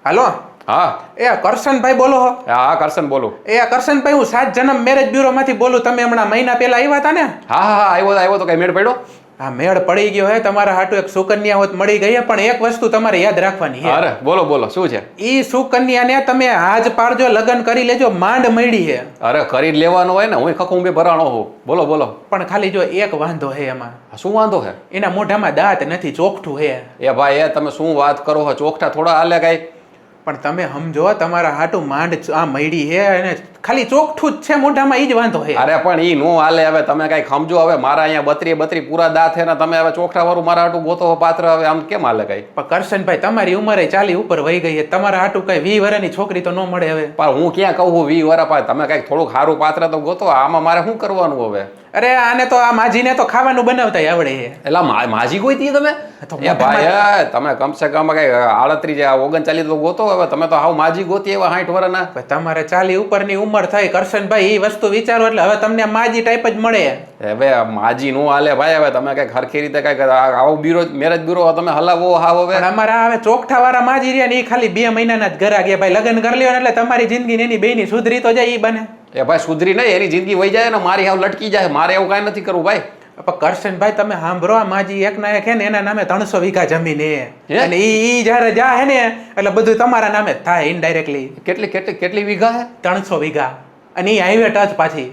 હાલો. હા એ કરશનભાઈ બોલો હો? હા કરશન બોલું. એ કરશનભાઈ હું 7 જન્મ મેરેજ બ્યુરો માંથી બોલું. તમે હમણાં મહિના પહેલા આવ્યા હતા ને? હા હા હા આવ્યો તો કઈ મેળ પડ્યો? હા, મેળ પડી ગયો હે. તમારા હાટુ એક સુકન્યા હોત મળી ગઈ, પણ એક વસ્તુ તમારે યાદ રાખવાની છે. અરે બોલો બોલો શું છે? ઈ સુકન્યાને તમે હાજ પાડજો, લગ્ન કરી લેજો, માંડ મળી છે. અરે કરી જ લેવાનો હોય ને, હું ખખુંબી ભરાણો હું. બોલો બોલો. પણ ખાલી જો એક વાંધો હે એમાં. શું વાંધો છે? એના મોઢામાં દાંત નથી, ચોકઠું હે. એ ભાઈ એ તમે શું વાત કરો છો? ચોકઠા થોડા હાલે કઈ? પણ તમે સમજો, તમારા હાટુ માંડ આ મળી હે અને ખાલી ચોકઠું જ છે મોઢામાં, ઈ જ વાંધો હે. અરે પણ ઈ નો હાલે. હવે તમે કઈ સમજો. હવે મારા અહીંયા 32 પૂરા દાંત છે ને તમે હવે ચોકઠા વાળું મારા હાટુ ગોતો પાત્ર. હવે આમ કેમ હાલે કઈ? પણ કરશનભાઈ, તમારી ઉંમરે 40 ઉપર વહી ગઈ છે. તમારા હાટુ કઈ 20 વર્ષની છોકરી તો ન મળે હવે. પણ હું ક્યાં કહું 20 વર્ષ પાછળ તમે કઈક થોડુંક સારું પાત્ર તો ગોતો. આમાં મારે શું કરવાનું હવે? અરે આને તો આ માજીને તો ખાવાનું બનાવતા આવડે છે. એટલે માજી કોઈ તી તમે? એ ભાઈ તમે કમસે કમ કઈ 38 39 તો ગોતો. હવે તમે તો હાવ માજી ગોતી એવા 60 વર્ષના. તમારે 40 ઉપરની ઉંમર થઈ કરશનભાઈ, એ વસ્તુ વિચારો એટલે હવે તમને માજી ટાઈપ જ મળે. હવે માજી નું હાલે ભાઈ. હવે તમે કઈક હરખી રીતે કઈક આવું બ્યુરો મેરેજ બ્યુરો તમે હલાવો હાવ. હવે અમારા હવે ચોકઠા વાળા માજી રહ્યા ને એ ખાલી 2 મહિનાના જ ઘરા ગયા ભાઈ. લગ્ન કરી લ્યો એટલે તમારી જિંદગી એની બેની સુધરી તો જાય. ઈ બને એ ભાઈ સુધરી નહીં, એની જિંદગી વહી જાય ને મારી હાવ લટકી જાય. મારે એવું કાંઈ નથી કરવું ભાઈ. પણ કરશનભાઈ તમે સાંભળો, આ માજી એક ના એક હે ને એના નામે 300 વીઘા જમીન હે. અને ઈ જયારે જા હે ને એટલે બધું તમારા નામે જ થાય ઇનડાયરેક્ટલી. કેટલી વીઘા હે? 300 વીઘા. અને ઈ હાઈવે ટચ પાછી.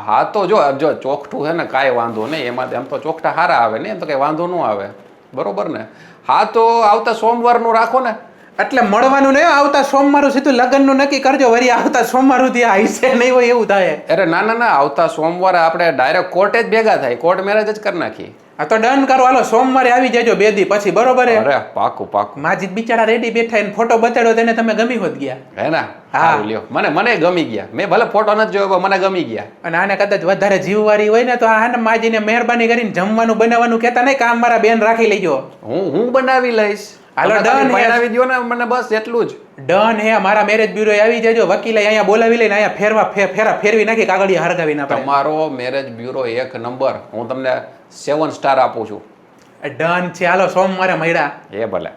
હા તો જો ચોકઠું છે ને કાંઈ વાંધો નહીં. એમાં એમ તો ચોકઠા સારા આવે ને, એમ તો કઈ વાંધો ન આવે. બરોબર ને? હા તો આવતા સોમવારનું રાખો ને. એટલે મળવાનું નહીં, આવતા સોમવારું સીધું લગ્નનું નક્કી કરજો. વળી આવતા સોમવારું ત્યાં આવીશે નહીં હોય એવું થાય. અરે ના ના ના, આવતા સોમવારે આપણે ડાયરેક્ટ કોર્ટે જ ભેગા થાય. કોર્ટ મેરેજ જ કરી નાખી. હા તો ડન કરો. હાલો સોમવારે આવી જજો 2 દી પછી. બરોબર હે? અરે પાકું પાકું. માજી બિચારા રેડી બેઠા એને ફોટો બતાડ્યો તેને તમે ગમી હોત ગયા. હે ને? હા લ્યો. મને ગમી ગયા. મેં ભલે ફોટો નથી જોયો, મને ગમી ગયા. અને આને કદાચ વધારે જીવવારી હોય ને તો આ માજીને મહેરબાની કરીને જમવાનું બનાવવાનું કહેતા નહીં, કામ મારા બેન રાખી લેજો. હું બનાવી લઈશ. હાલો ડન. બનાવી દો ને મને, બસ એટલું જ. ડન હે. મારા મેરેજ બ્યુરો આવી જજો. વકીલે અહીંયા બોલાવી લઈને અહીંયા ફેરવી નાખી, કાગળિયા હરગાવી નાખે. તમારો મેરેજ બ્યુરો 1 નંબર. હું તમને 7 સ્ટાર આપું છું. ડન છે. હાલો સોમવારે મળ્યા. એ ભલે.